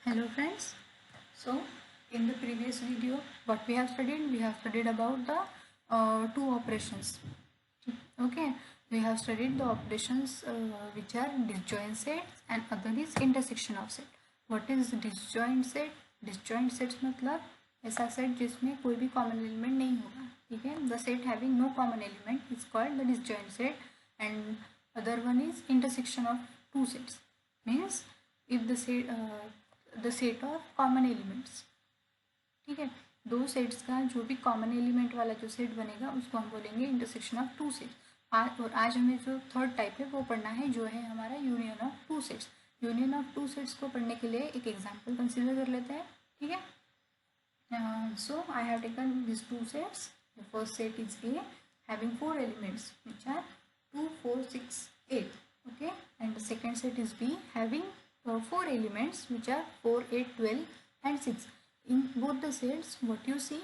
Hello friends. So in the previous video what we have studied about the two operations. Okay, we have studied the operations which are disjoint sets and other is intersection of set. What is disjoint set? Disjoint sets मतलब ऐसा set जिसमें कोई भी common element नहीं होगा. ठीक है, the set having no common element is called the disjoint set and other one is intersection of two sets. Means if the set of common elements. ठीक है, दो सेट्स का जो भी कॉमन एलिमेंट वाला जो सेट बनेगा उसको हम बोलेंगे इंटरसेक्शन ऑफ टू सेट्स. और आज हमें जो थर्ड टाइप है वो पढ़ना है, जो है हमारा union of two sets. Union of two sets को पढ़ने के लिए एक एग्जांपल कंसीडर कर लेते हैं. ठीक है, so I have taken these two sets. The first set is A, having four elements which are 2, 4, 6, 8. Okay, and the second set is B, having four elements which are 4, 8, 12 and 6. In both the sets what you see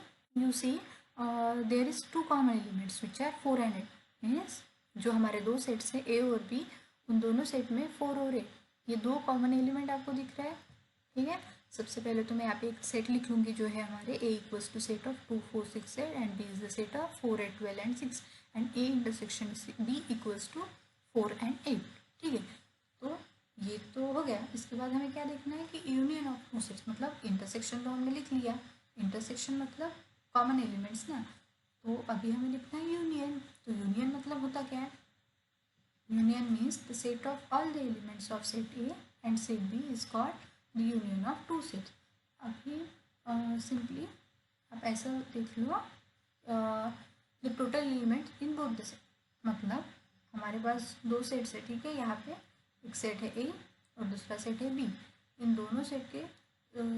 there is two common elements which are 4 and 8. Means जो हमारे दो sets हैं A और B, उन दोनों set में 4 और 8 ये दो कॉमन एलिमेंट आपको दिख रहा है. ठीक है, सबसे पहले तो मैं यहाँ पे एक सेट लिख लूँगी जो है हमारे A equals to set of 2, 4, 6 8 and B is the set of 4, 8, 12 and 6 and A intersection B equals to 4 and 8. ठीक है, तो ये तो हो गया. इसके बाद हमें क्या देखना है कि यूनियन ऑफ टू सेट्स. मतलब इंटरसेक्शन तो हमने लिख लिया, इंटरसेक्शन मतलब कॉमन एलिमेंट्स ना. तो अभी हमें लिखना है यूनियन. तो यूनियन मतलब होता क्या है? Union means the set of all the elements of set A and set B is called the union of two sets. अभी सिंपली आप ऐसा देख लो, the total element in both the set. मतलब हमारे पास दो सेट्स है. ठीक है, यहाँ पे एक सेट है A और दूसरा सेट है B. इन दोनों सेट के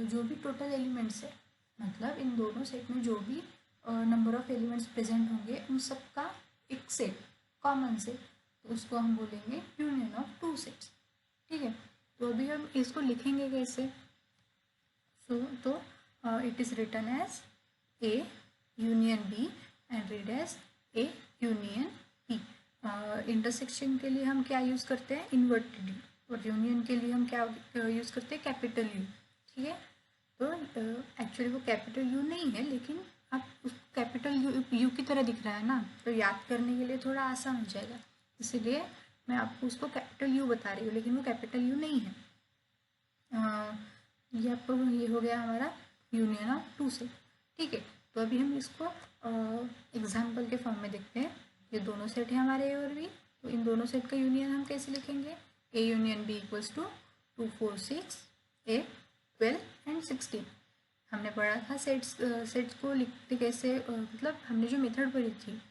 जो भी टोटल एलिमेंट्स है, मतलब इन दोनों सेट में जो भी नंबर ऑफ एलिमेंट्स प्रेजेंट होंगे उन सब का एक सेट कॉमन सेट, तो उसको हम बोलेंगे यूनियन ऑफ टू सेट्स. ठीक है, तो अभी हम इसको लिखेंगे कैसे? तो it is written as A union B and read as A union P. Intersection के लिए हम क्या यूज़ करते हैं? Inverted U. और यूनियन के लिए हम क्या यूज़ करते हैं? Capital U. ठीक है, तो एक्चुअली वो कैपिटल U नहीं है, लेकिन आप उस कैपिटल U की तरह दिख रहा है ना, तो याद करने के लिए थोड़ा आसान हो जाएगा. इसीलिए मैं आपको उसको कैपिटल U बता रही हूँ, लेकिन वो कैपिटल U नहीं है. ये आपको ये हो गया हमारा यूनियन ऑफ टू सेट. ठीक है, तो अभी हम इसको एग्जाम्पल के फॉर्म में देखते हैं. ये दोनों सेट है हमारे A और B, तो इन दोनों सेट का यूनियन हम कैसे लिखेंगे? A union B equals to 2, 4, 6, 8, 12 and 16. हमने पढ़ा था सेट्स को लिखते कैसे, मतलब हमने जो मेथड पढ़ी थी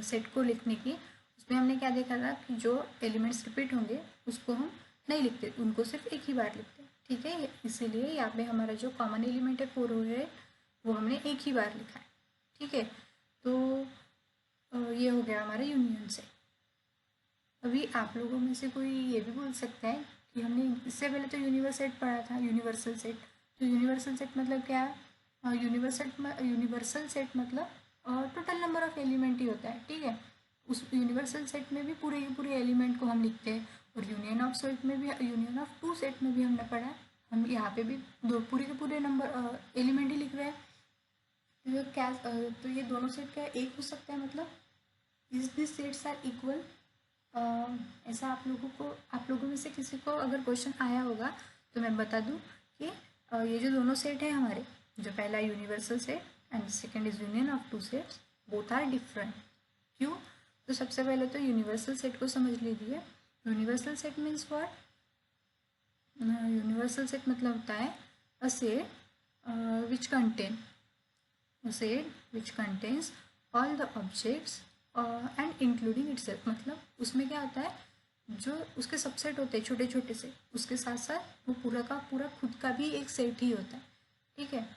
सेट को लिखने की, उसमें हमने क्या देखा था कि जो एलिमेंट्स रिपीट होंगे उसको हम नहीं लिखते, उनको सिर्फ एक ही बार लिखते. ठीक है, इसीलिए यहाँ पे हमारा जो कॉमन एलिमेंट है 4 है वो हमने एक ही बार लिखा है. ठीक है, तो ये हो गया हमारा यूनियन से. अभी आप लोगों में से कोई ये भी बोल सकता है कि हमने इससे पहले तो यूनिवर्सल सेट पढ़ा था, यूनिवर्सल सेट. तो यूनिवर्सल सेट मतलब क्या है? यूनिवर्सल सेट मतलब टोटल नंबर ऑफ एलिमेंट ही होता है. ठीक है, उस यूनिवर्सल सेट में भी पूरे के पूरे एलिमेंट को हम लिखते हैं. और यूनियन ऑफ सेट में भी, यूनियन ऑफ टू सेट में भी हमने पढ़ा है, हम यहाँ पे भी दो पूरे के पूरे नंबर एलिमेंट ही लिख रहे हैं. तो ये क्या, तो ये दोनों सेट क्या एक हो सकता है? मतलब is this sets are equal. ऐसा आप लोगों में से किसी को अगर क्वेश्चन आया होगा तो मैं बता दूँ कि ये जो दोनों सेट है हमारे, जो पहला universal set and second is union of two sets, both are different. क्यों? तो सबसे पहले तो यूनिवर्सल सेट को समझ लीजिए. Universal set means what? Universal set मतलब होता है a set which contains all the objects and including itself. मतलब उसमें क्या होता है, जो उसके सबसेट होते हैं छोटे छोटे से, उसके साथ साथ वो पूरा का पूरा खुद का भी एक सेट ही होता है. ठीक है,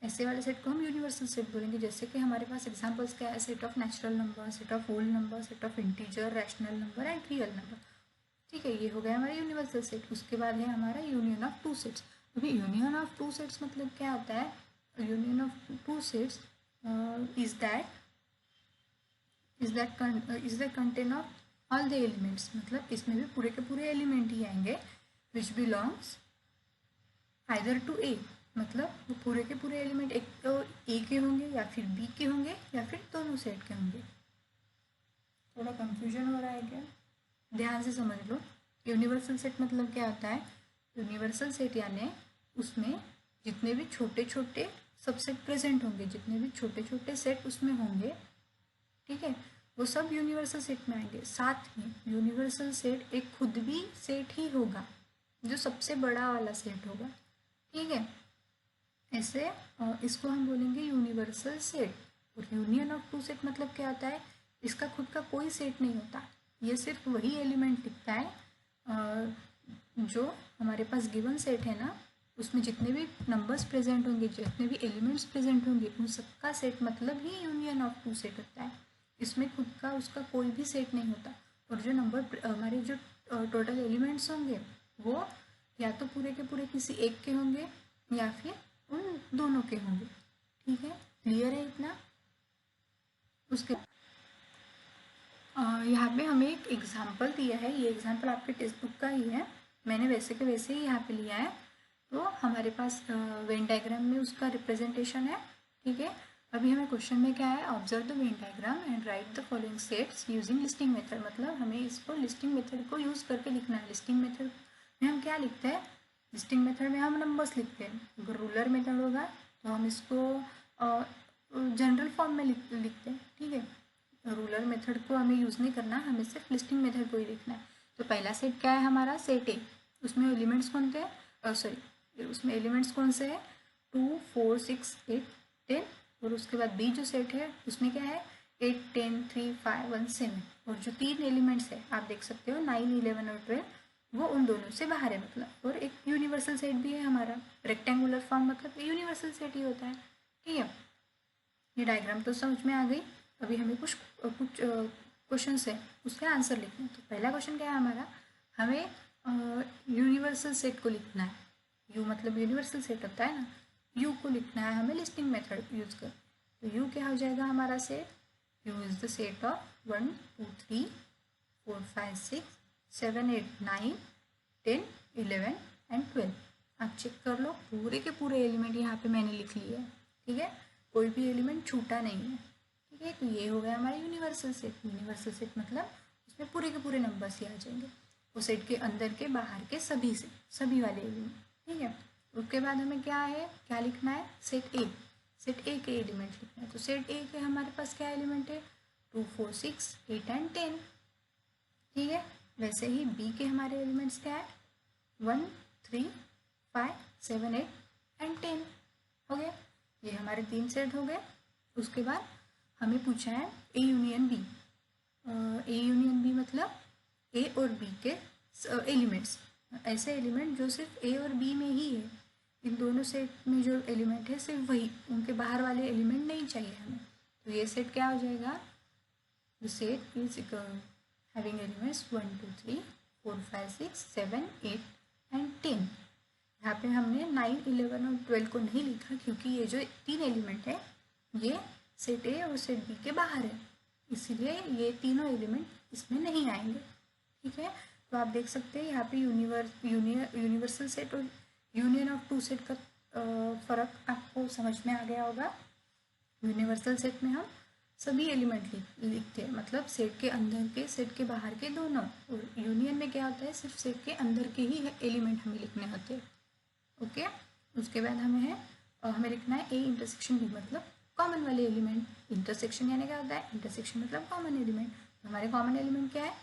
ऐसे वाले सेट को हम यूनिवर्सल सेट बोलेंगे. जैसे कि हमारे पास एग्जांपल्स क्या है? Set of natural number, set of whole number, set of integer, rational number and real number. ठीक है, ये हो गया हमारा यूनिवर्सल सेट. उसके बाद है हमारा यूनियन ऑफ टू सेट्स. अभी यूनियन ऑफ टू सेट्स मतलब क्या होता है? Union of two sets is that contain of all the elements. मतलब इसमें भी पूरे के पूरे एलिमेंट ही आएंगे which belongs either to a, मतलब वो पूरे के पूरे एलिमेंट एक तो ए के होंगे या फिर बी के होंगे या फिर दोनों सेट के होंगे। थोड़ा कंफ्यूजन हो रहा है क्या? ध्यान से समझ लो। यूनिवर्सल सेट मतलब क्या होता है? यूनिवर्सल सेट यानी उसमें जितने भी छोटे छोटे सबसेट प्रेजेंट होंगे, जितने भी छोटे छोटे सेट उसमें होंगे, ठीक है, वो सब यूनिवर्सल सेट में आएंगे। साथ में यूनिवर्सल सेट एक खुद भी सेट ही होगा, जो सबसे बड़ा वाला सेट होगा, ठीक है। ऐसे इसको हम बोलेंगे यूनिवर्सल सेट। और यूनियन ऑफ टू सेट मतलब क्या होता है? इसका खुद का कोई सेट नहीं होता, ये सिर्फ वही एलिमेंट लिखता है जो हमारे पास गिवन सेट है ना, उसमें जितने भी नंबर्स प्रेजेंट होंगे, जितने भी एलिमेंट्स प्रेजेंट होंगे, उन सबका सेट मतलब ही यूनियन ऑफ टू सेट होता है। इसमें खुद का उसका कोई भी सेट नहीं होता। और जो नंबर हमारे जो टोटल एलिमेंट्स होंगे वो या तो पूरे के पूरे किसी एक के होंगे या फिर उन दोनों के होंगे, ठीक है। क्लियर है इतना? उसके यहाँ पे हमें एक एग्जाम्पल दिया है, ये एग्जाम्पल आपके टेक्स्ट बुक का ही है, मैंने वैसे के वैसे ही यहाँ पे लिया है। तो हमारे पास वेन डायग्राम में उसका रिप्रेजेंटेशन है, ठीक है। अभी हमें क्वेश्चन में क्या है? Observe the Venn diagram and right the following sets using listing method. मतलब हमें इसको लिस्टिंग मेथड को यूज़ करके लिखना है। लिस्टिंग मेथड में हम क्या लिखते हैं? लिस्टिंग मेथड में हम नंबर्स लिखते हैं। अगर रूलर मेथड होगा तो हम इसको जनरल फॉर्म में लिखते हैं, ठीक है। रूलर मेथड को हमें यूज़ नहीं करना, हमें सिर्फ लिस्टिंग मेथड को ही लिखना है। तो पहला सेट क्या है हमारा? सेट ए। उसमें एलिमेंट्स कौन थे? उसमें एलिमेंट्स कौन से हैं? 2, 4, 6, 8, 10। और उसके बाद बी जो सेट है उसमें क्या है? 8, 10, 3, 5, 1, 7। और जो तीन एलिमेंट्स है आप देख सकते हो 9, 11 और 12, वो उन दोनों से बाहर है मतलब। और एक यूनिवर्सल सेट भी है हमारा, रेक्टेंगुलर फॉर्म, मतलब यूनिवर्सल सेट ही होता है, ठीक है। ये डायग्राम तो समझ में आ गई। अभी हमें कुछ क्वेश्चन है उसके आंसर लिखने हैं। तो पहला क्वेश्चन क्या है हमारा? हमें यूनिवर्सल सेट को लिखना है। यू मतलब यूनिवर्सल सेट होता है ना, यू को लिखना है हमें लिस्टिंग मेथड यूज कर। तो यू क्या हो जाएगा हमारा set? You is the set of 1, 2, 3, 4, 5, 6, 7, 8, 9, 10, 11 and 12। आप चेक कर लो, पूरे के पूरे एलिमेंट यहाँ पे मैंने लिख लिए हैं, ठीक है। कोई भी एलिमेंट छूटा नहीं है, ठीक है। तो ये हो गया हमारा यूनिवर्सल सेट। यूनिवर्सल सेट मतलब उसमें पूरे के पूरे नंबर्स ही आ जाएंगे, वो सेट के अंदर के बाहर के सभी से, सभी वाले एलिमेंट, ठीक है। उसके बाद हमें क्या है, क्या लिखना है? सेट ए। सेट ए के एलिमेंट लिखना है। तो सेट ए के हमारे पास क्या एलिमेंट है? 2, 4, 6, 8 एंड 10, ठीक है। वैसे ही बी के हमारे एलिमेंट्स क्या है? 1, 3, 5, 7, 8 एंड 10 हो गए। ये हमारे तीन सेट हो गए। उसके बाद हमें पूछा है A union B. A union B मतलब ए और बी के एलिमेंट्स, ऐसे एलिमेंट जो सिर्फ ए और बी में ही है। इन दोनों सेट में जो एलिमेंट है सिर्फ वही, उनके बाहर वाले एलिमेंट नहीं चाहिए हमें। तो ये सेट क्या हो जाएगा? The set is having elements 1, 2, 3, 4, 5, 6, 7, 8 and 10। यहाँ पे हमने 9, 11 और 12 को नहीं लिखा क्योंकि ये जो तीन एलिमेंट है ये सेट ए और सेट बी के बाहर है, इसीलिए ये तीनों एलिमेंट इसमें नहीं आएंगे, ठीक है। तो आप देख सकते हैं यहाँ पे यूनिवर्सल सेट और यूनियन ऑफ टू सेट का फ़र्क आपको समझ में आ गया होगा। यूनिवर्सल सेट में हम सभी एलिमेंट लिखते हैं, मतलब सेट के अंदर के, सेट के बाहर के दोनों। और यूनियन में क्या होता है? सिर्फ सेट के अंदर के ही एलिमेंट हमें लिखने होते हैं, ओके। उसके बाद हमें लिखना है ए इंटरसेक्शन बी, मतलब कॉमन वाले एलिमेंट। इंटरसेक्शन यानी क्या होता है? इंटरसेक्शन मतलब कॉमन एलिमेंट। हमारे कॉमन एलिमेंट क्या है?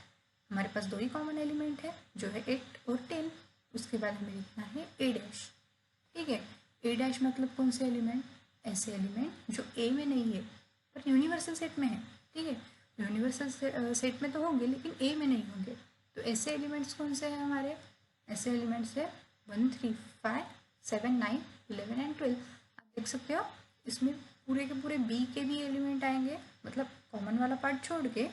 हमारे पास दो ही कॉमन एलिमेंट है जो है 8 और 10। उसके बाद हमें लिखना है ए डैश, ठीक है। ए डैश मतलब कौन से एलिमेंट? ऐसे एलिमेंट जो ए में नहीं है पर यूनिवर्सल सेट में है, ठीक है। यूनिवर्सल सेट में तो होंगे लेकिन ए में नहीं होंगे। तो ऐसे एलिमेंट्स कौन से हैं हमारे? ऐसे एलिमेंट्स है 1, 3, 5, 7, 9, 11 एंड 12। आप देख सकते हो इसमें पूरे के पूरे बी के भी एलिमेंट आएंगे, मतलब कॉमन वाला पार्ट छोड़ के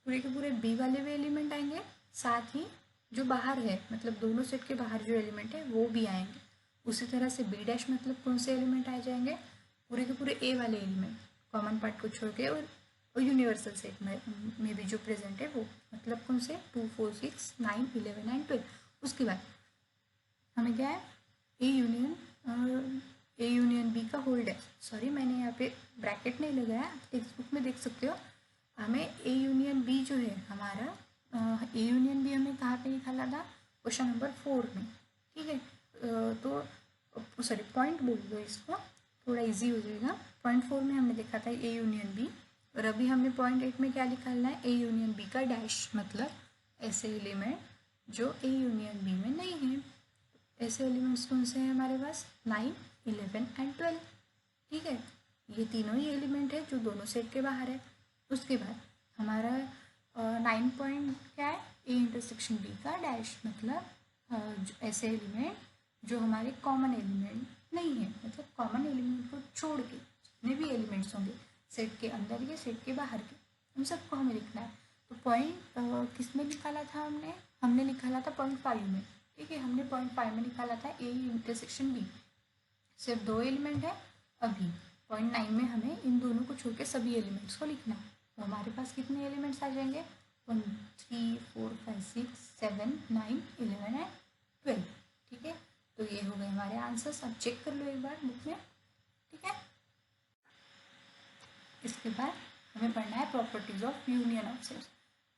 पूरे के पूरे बी वाले भी एलिमेंट आएंगे, साथ ही जो बाहर है मतलब दोनों सेट के बाहर जो एलिमेंट है वो भी आएंगे। उसी तरह से बी डैश मतलब कौन से एलिमेंट आ जाएंगे? पूरे के पूरे ए वाले एलिमेंट, कॉमन पार्ट को छोड़ के, और यूनिवर्सल सेट में भी जो प्रेजेंट है वो, मतलब कौन से? 2, 4, 6, 9, 11 एंड 12। उसके बाद हमें क्या है? ए यूनियन बी का होल डैश, सॉरी मैंने यहाँ पे ब्रैकेट नहीं लगाया, टेक्स्ट बुक में देख सकते हो। हमें ए यूनियन बी जो है हमारा, ए यूनियन बी हमें कहाँ पे निकाला था, क्वेश्चन नंबर 4 में, ठीक है। तो सॉरी पॉइंट बोल दो इसको, थोड़ा इजी हो जाएगा। पॉइंट 4 में हमने देखा था ए यूनियन बी, और अभी हमने पॉइंट 8 में क्या निकालना है, ए यूनियन बी का डैश, मतलब ऐसे एलिमेंट जो ए यूनियन बी में नहीं है। ऐसे एलिमेंट्स कौन से हैं हमारे पास, 9, 11 एंड 12, ठीक है। ये तीनों ही एलिमेंट है जो दोनों सेट के बाहर है। उसके बाद हमारा 9 पॉइंट क्या है, ए इंटरसेक्शन बी का डैश, मतलब ऐसे एलिमेंट जो हमारे कॉमन एलिमेंट नहीं है, मतलब कॉमन एलिमेंट को छोड़ के जितने भी एलिमेंट्स होंगे सेट के अंदर या सेट के बाहर के, उन सबको हमें लिखना है। तो पॉइंट किस में निकाला था हमने निकाला था पॉइंट 5 में, ठीक है। हमने पॉइंट 5 में निकाला था ए इंटरसेक्शन बी, सिर्फ 2 एलिमेंट है। अभी पॉइंट 9 में हमें इन दोनों को छोड़ के सभी एलिमेंट्स को लिखना है। तो हमारे पास कितने एलिमेंट्स आ जाएंगे, 1 3 4 5 6 7 9 11 एंड 12, ठीक है। तो ये हो गए हमारे आंसर्स। अब चेक कर लो एक बार बुक में, ठीक है। इसके बाद हमें पढ़ना है properties of union of sets.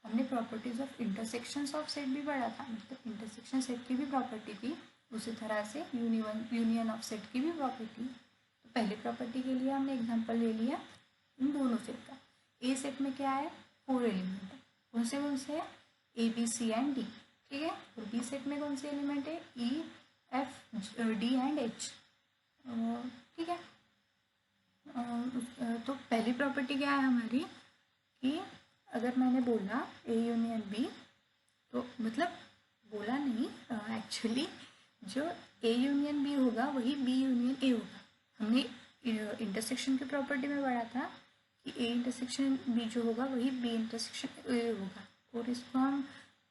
हमने properties of intersections of set भी पढ़ा था, मतलब इंटरसेक्शन सेट की भी प्रॉपर्टी थी, उसी तरह से यूनियन ऑफ सेट की भी प्रॉपर्टी। तो पहली प्रॉपर्टी के लिए हमने एग्जांपल ले लिया इन दोनों सेट का। ए सेट में क्या है, 4 एलिमेंट है, कौन से है, A B C and D, ठीक है। और बी सेट में कौन से एलिमेंट है, E F D and H, ठीक है। तो पहली प्रॉपर्टी क्या है हमारी कि अगर मैंने बोला ए यूनियन बी, तो मतलब बोला नहीं, एक्चुअली जो ए यूनियन बी होगा वही बी यूनियन ए होगा। हमने इंटरसेक्शन की प्रॉपर्टी में पढ़ा था कि ए इंटरसेक्शन बी जो होगा वही बी इंटरसेक्शन ए होगा। और इसको हम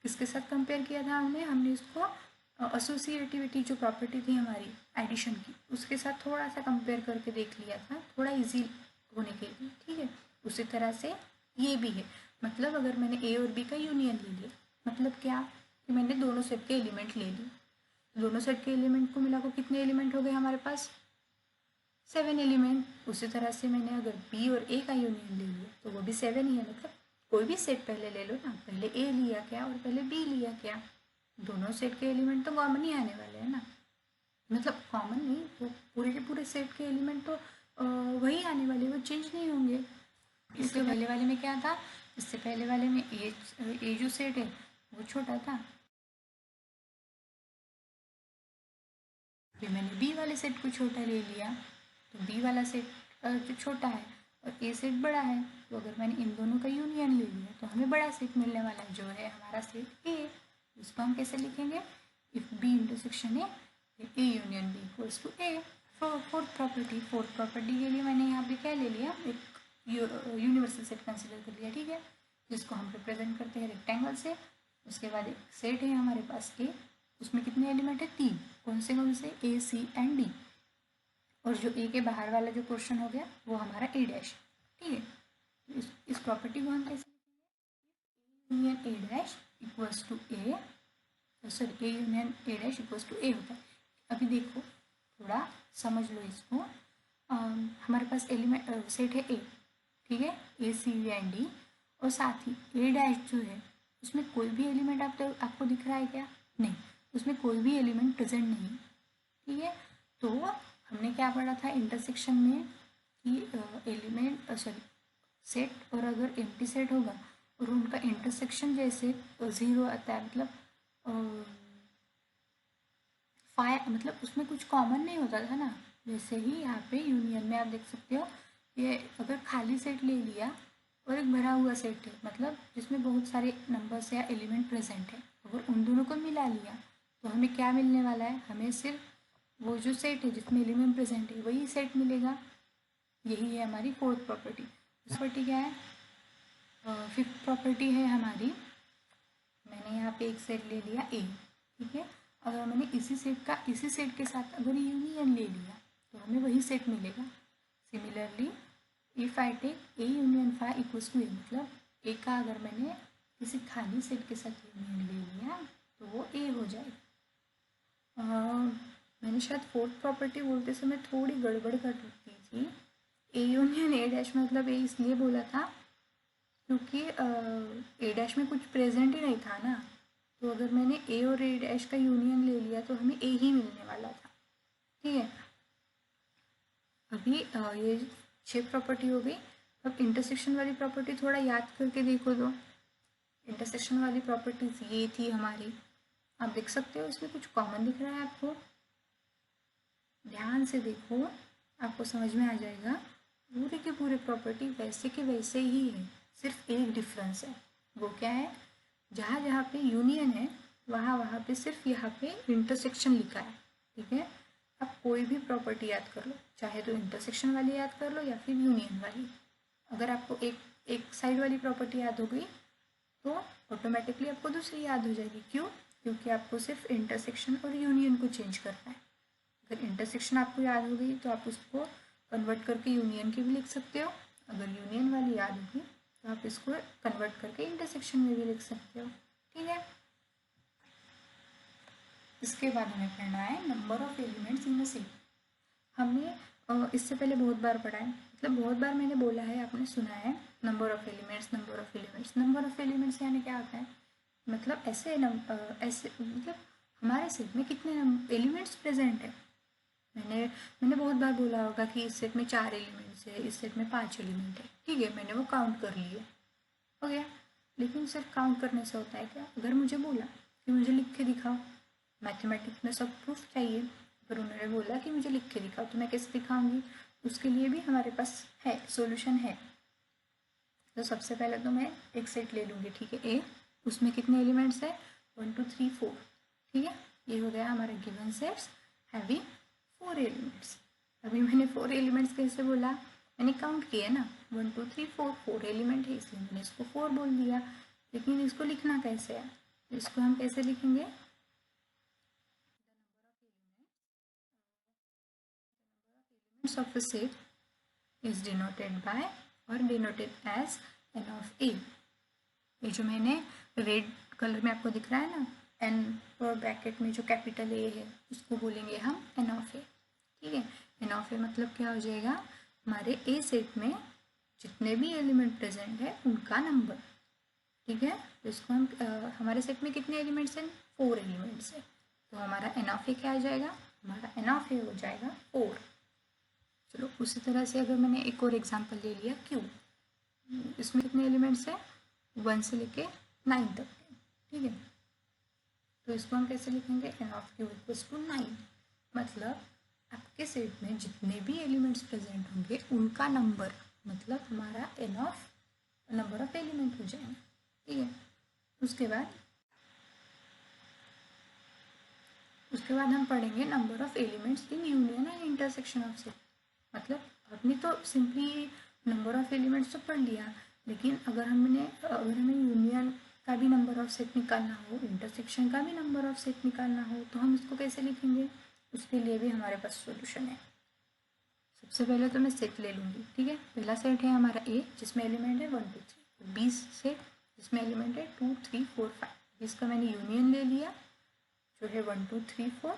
किसके साथ कंपेयर किया था, हमने इसको एसोसिएटिविटी जो प्रॉपर्टी थी हमारी एडिशन की, उसके साथ थोड़ा सा कंपेयर करके देख लिया था, थोड़ा इजी होने के लिए, ठीक है। उसी तरह से ये भी है, मतलब अगर मैंने ए और बी का यूनियन ले लिया, मतलब क्या कि मैंने दोनों सेट के एलिमेंट ले लिए, दोनों सेट के एलिमेंट को मिला को कितने एलिमेंट हो गए हमारे पास, 7 एलिमेंट। उसी तरह से मैंने अगर बी और ए का यूनियन ले लिया तो वो भी 7 ही है, मतलब कोई भी सेट पहले ले लो ना, पहले ए लिया क्या और पहले बी लिया क्या, दोनों सेट के एलिमेंट तो कॉमन ही आने वाले हैं ना, मतलब कॉमन नहीं, वो पूरे के पूरे सेट के एलिमेंट तो वही आने वाले, वो चेंज नहीं होंगे। इससे पहले वाले में क्या था, इससे पहले वाले में ए जो सेट है वो छोटा था, फिर मैंने बी वाले सेट को छोटा ले लिया, तो बी वाला सेट जो छोटा है और ए सेट बड़ा है, तो अगर मैंने इन दोनों का यूनियन ले लिया तो हमें बड़ा सेट मिलने वाला है जो है हमारा सेट ए। इसको हम कैसे लिखेंगे, if B intersection A union B equals to A. Fourth property के लिए मैंने यहाँ पे क्या ले लिया, एक यूनिवर्सल सेट कंसिडर कर लिया, ठीक है, जिसको हम रिप्रेजेंट करते हैं रेक्टेंगल से। उसके बाद एक सेट है हमारे पास ए, उसमें कितने एलिमेंट है, 3, कौन से ए सी एंड डी, और जो ए के बाहर वाला जो पोर्शन हो गया वो हमारा ए डैश, ठीक है। इस प्रॉपर्टी को हम कैसे union a dash equals to a, sorry a union a dash equals to a होता है। अभी देखो थोड़ा समझ लो इसको, हमारे पास एलिमेंट सेट है ए, ठीक है, ए सी एंड डी, और साथ ही ए डैश जो है उसमें कोई भी एलिमेंट आपको दिख रहा है क्या, नहीं, उसमें कोई भी एलिमेंट प्रेजेंट नहीं, ठीक है। तो हमने क्या पढ़ा था इंटरसेक्शन में कि एलिमेंट सॉरी सेट और अगर एम्प्टी सेट होगा और उनका इंटरसेक्शन जैसे 0 आता है, मतलब मतलब उसमें कुछ कॉमन नहीं होता था ना, वैसे ही यहाँ पे यूनियन में आप देख सकते हो, ये अगर खाली सेट ले लिया और एक भरा हुआ सेट है, मतलब जिसमें बहुत सारे नंबर्स या एलिमेंट प्रेजेंट है, अगर उन दोनों को मिला लिया तो हमें क्या मिलने वाला है, हमें सिर्फ वो जो सेट है जिसमें एलिमेंट प्रेजेंट है वही सेट मिलेगा। यही है हमारी फोर्थ प्रॉपर्टी। प्रॉपर्टी क्या है, फिफ्थ प्रॉपर्टी है हमारी, मैंने यहाँ पे एक सेट ले लिया ए, ठीक है, अगर मैंने इसी सेट के साथ अगर यूनियन ले लिया तो हमें वही सेट मिलेगा। Similarly if I take a union phi equals to a, मतलब ए का अगर मैंने किसी खाली सेट के साथ यूनियन ले लिया तो वो ए हो जाएगा। मैंने शायद फोर्थ प्रॉपर्टी बोलते समय थोड़ी गड़बड़ कर दी थी। ए यूनियन ए डैश मतलब ए इसलिए बोला था क्योंकि ए डैश में कुछ प्रेजेंट ही नहीं था ना, तो अगर मैंने ए और ए डैश का यूनियन ले लिया तो हमें ए ही मिलने वाला था। ठीक है, अभी ये 6 प्रॉपर्टी हो गई। अब इंटरसेक्शन वाली प्रॉपर्टी थोड़ा याद करके देखो तो इंटरसेक्शन वाली प्रॉपर्टीज ये थी हमारी। आप देख सकते हो इसमें कुछ कॉमन दिख रहा है आपको, ध्यान से देखो आपको समझ में आ जाएगा। पूरे के पूरे प्रॉपर्टी वैसे के वैसे ही है, सिर्फ एक डिफरेंस है। वो क्या है, जहाँ जहाँ पे यूनियन है वहाँ वहाँ पे सिर्फ यहाँ पे इंटरसेक्शन लिखा है। ठीक है, आप कोई भी प्रॉपर्टी याद कर लो, चाहे तो इंटरसेक्शन वाली याद कर लो या फिर यूनियन वाली। अगर आपको एक साइड वाली प्रॉपर्टी याद हो गई तो ऑटोमेटिकली आपको दूसरी याद हो जाएगी। क्यों? क्योंकि आपको सिर्फ इंटरसेक्शन और यूनियन को चेंज करना है। अगर इंटरसेक्शन आपको याद हो गई तो आप उसको कन्वर्ट करके यूनियन की भी लिख सकते हो। अगर यूनियन वाली याद होगी तो आप इसको कन्वर्ट करके इंटरसेक्शन में भी लिख सकते हो। ठीक है, इसके बाद हमें पढ़ना है number of elements in a set. हमने इससे पहले बहुत बार पढ़ा है, मतलब बहुत बार मैंने बोला है, आपने सुना है number of elements, number of elements. Number of elements यानी क्या होता है, मतलब ऐसे मतलब हमारे सेट में कितने एलिमेंट्स प्रेजेंट है। मैंने बहुत बार बोला होगा कि इस सेट में 4 एलिमेंट्स है, इस सेट में 5 एलिमेंट है। ठीक है, मैंने वो काउंट कर लिए, हो गया। लेकिन सिर्फ काउंट करने से होता है क्या? अगर मुझे बोला कि मुझे लिख के दिखाओ, मैथमेटिक्स में सब प्रूफ चाहिए, अगर उन्होंने बोला कि मुझे लिख के दिखाओ तो मैं कैसे दिखाऊंगी? उसके लिए भी हमारे पास है, सॉल्यूशन है। तो सबसे पहले तो मैं एक सेट ले लूँगी, ठीक है, ए, उसमें कितने एलिमेंट्स है, 1 2 3 4। ठीक है, ये हो गया हमारा गिवन सेट्स हैविंग 4 एलिमेंट्स। अभी मैंने 4 एलिमेंट्स कैसे बोला, मैंने काउंट किया ना, 1 2 3 4, 4 एलिमेंट है इसलिए मैंने इसको 4 बोल दिया। लेकिन इसको लिखना कैसे है, इसको हम कैसे लिखेंगे, of a set is denoted by or denoted as n of a। ये जो मैंने रेड कलर में आपको दिख रहा है ना, n और ब्रैकेट में जो कैपिटल ए है उसको बोलेंगे हम n of a। ठीक है, n of a मतलब क्या हो जाएगा, हमारे ए सेट में जितने भी एलिमेंट प्रेजेंट है उनका नंबर। ठीक है, तो इसको हम हमारे सेट में कितने एलिमेंट्स हैं, 4 एलिमेंट्स है, तो हमारा n of a क्या आ जाएगा, हमारा n of a हो जाएगा 4। चलो उसी तरह से अगर मैंने एक और एग्जांपल ले लिया क्यू, इसमें कितने एलिमेंट्स हैं, 1 से लेके 9 तक। ठीक है, तो इसको हम कैसे लिखेंगे, n of q equals to 9। मतलब आपके सेट में जितने भी एलिमेंट्स प्रेजेंट होंगे उनका नंबर, मतलब हमारा n of number of element हो जाएंगे। ठीक है, उसके बाद हम पढ़ेंगे number of elements in union and intersection of set. मतलब आपने तो सिंपली नंबर ऑफ एलिमेंट्स तो पढ़ लिया, लेकिन अगर हमें यूनियन का भी नंबर ऑफ सेट निकालना हो, इंटरसेक्शन का भी नंबर ऑफ सेट निकालना हो, तो हम इसको कैसे लिखेंगे, उसके लिए भी हमारे पास सॉल्यूशन है। सबसे पहले तो मैं सेट ले लूँगी। ठीक है, पहला सेट है हमारा ए जिसमें एलिमेंट है 1 2 3, बी सेट जिसमें एलिमेंट है 2 3 4 5। इसका मैंने यूनियन ले लिया जो है 1 2 3 4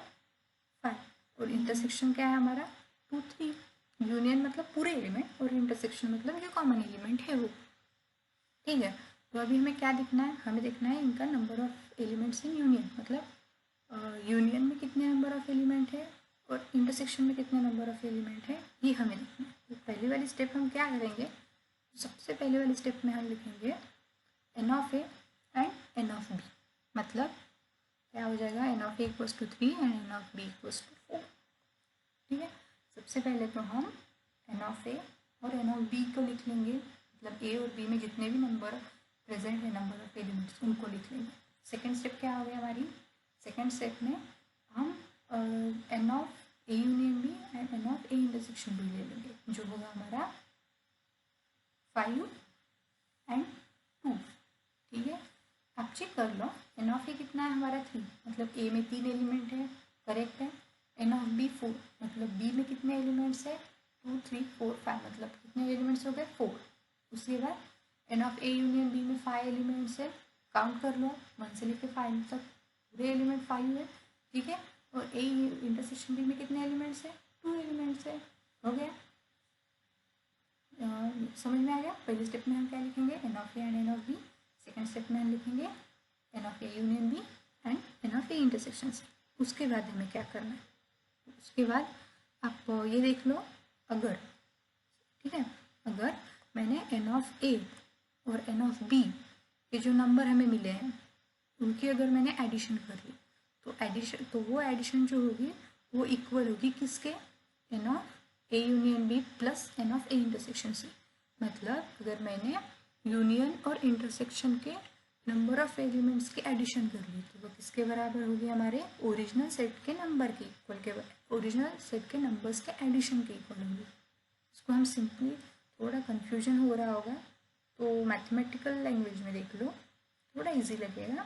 5, और इंटरसेक्शन क्या है हमारा 2 3। यूनियन मतलब पूरे एलिमेंट और इंटरसेक्शन मतलब जो कॉमन एलिमेंट है वो। ठीक है, तो अभी हमें क्या देखना है, हमें देखना है इनका number of elements in union, मतलब यूनियन में कितने नंबर ऑफ एलिमेंट है और इंटरसेक्शन में कितने नंबर ऑफ एलिमेंट है, ये हमें देखना है। तो पहली वाली स्टेप हम क्या करेंगे, सबसे पहले वाली स्टेप में हम लिखेंगे N of A and N of B. मतलब क्या हो जाएगा, N of A equals to 3 and N of B equals to 4। ठीक है, सबसे पहले तो हम एन ऑफ ए और एन ऑफ बी को लिख लेंगे, मतलब ए और बी में जितने भी नंबर प्रेजेंट है नंबर ऑफ एलिमेंट्स उनको लिख लेंगे। सेकेंड स्टेप क्या हो गया हमारी, सेकेंड स्टेप में हम N of A union B and N of A intersection B ले लेंगे, जो होगा हमारा 5 एंड 2। ठीक है, आप चेक कर लो एन ऑफ ए कितना है हमारा 3, मतलब ए में 3 एलिमेंट है, करेक्ट है। एन ऑफ बी 4, मतलब बी में कितने एलिमेंट्स है 2 3 4 5, मतलब कितने एलिमेंट्स हो गए 4। उसके बाद N of A union B में 5 एलिमेंट्स है, काउंट कर लो 1 से लेकर 5 तक पूरे एलिमेंट 5 है। ठीक है, और ए इंटरसेक्शन बी में कितने एलिमेंट्स है, 2 एलिमेंट्स है। हो गया, समझ में आ गया। पहले स्टेप में हम क्या लिखेंगे, N of A and N of B. Second step में हम लिखेंगे N of A union B and N of A intersection C. उसके बाद हमें क्या करना है, उसके बाद आप ये देख लो, अगर, ठीक है, अगर मैंने एन ऑफ ए और एन ऑफ बी के जो नंबर हमें मिले हैं उनकी अगर मैंने एडिशन कर ली तो एडिशन, तो वो एडिशन जो होगी वो इक्वल होगी किसके, N of A union B plus N of A intersection C. मतलब अगर मैंने यूनियन और इंटरसेक्शन के नंबर ऑफ एलिमेंट्स की एडिशन कर ली तो वो किसके बराबर होगी, हमारे ओरिजिनल सेट के नंबर के इक्वल के, ओरिजिनल सेट के नंबर्स के एडिशन के इक्वल होगी। इसको हम सिंपली, थोड़ा कन्फ्यूजन हो रहा होगा तो मैथमेटिकल लैंग्वेज में देख लो, थोड़ा इजी लगेगा।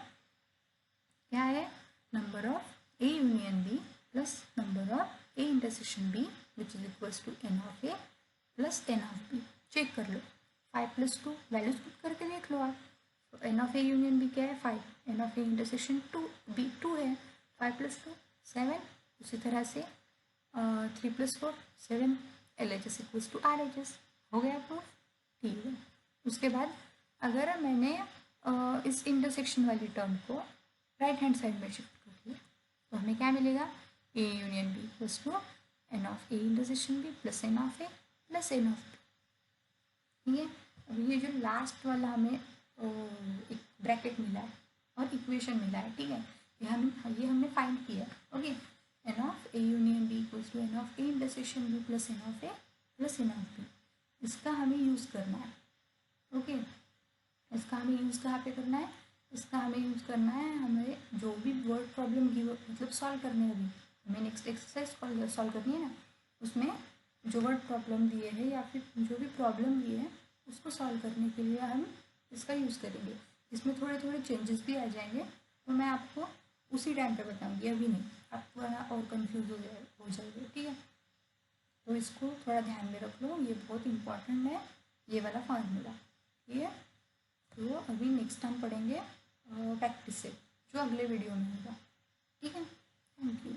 क्या है, number of A union B plus number of A intersection B which is equals to N of A plus N of B. Check कर लो, 5 + 2 वैल्यूज पुट करके देख लो आप। तो N of A union B क्या है, 5, N of A intersection 2 B 2 है, 5 + 2 7। उसी तरह से 3 + 4 7, LHS इक्वल्स टू RHS। हो गया प्रूफ, ठीक है। उसके बाद अगर मैंने इस इंटरसेक्शन वाली टर्म को राइट हैंड साइड में शिफ्ट कर दिया तो हमें क्या मिलेगा, A union B equals to N of A intersection B plus N of A plus N of B. ठीक है, अभी ये जो लास्ट वाला हमें एक ब्रैकेट मिला है और इक्वेशन मिला है, ठीक है, ये हमने फाइंड किया है। Okay, N of A union B equals to N of A intersection B plus N of A plus N of B. इसका हमें यूज़ करना है। ओके, इसका हमें यूज़ कहाँ पे करना है, इसका हमें यूज़ करना है, हमें जो भी वर्ड प्रॉब्लम गिव, मतलब सॉल्व करने है, अभी हमें नेक्स्ट एक्सरसाइज सॉल्व करनी है ना, उसमें जो वर्ड प्रॉब्लम दिए है या फिर जो भी प्रॉब्लम दिए है उसको सॉल्व करने के लिए हम इसका यूज़ करेंगे। इसमें थोड़े थोड़े चेंजेस भी आ जाएंगे तो मैं आपको उसी टाइम पे बताऊंगी, अभी नहीं, आप और कंफ्यूज हो जाएगा, ठीक है। तो इसको थोड़ा ध्यान में रख लो, ये बहुत इंपॉर्टेंट है ये वाला फार्मूला, ठीक है। तो अभी नेक्स्ट टाइम पढ़ेंगे प्रैक्टिस से, जो अगले वीडियो में होगा, ठीक है। Thank you.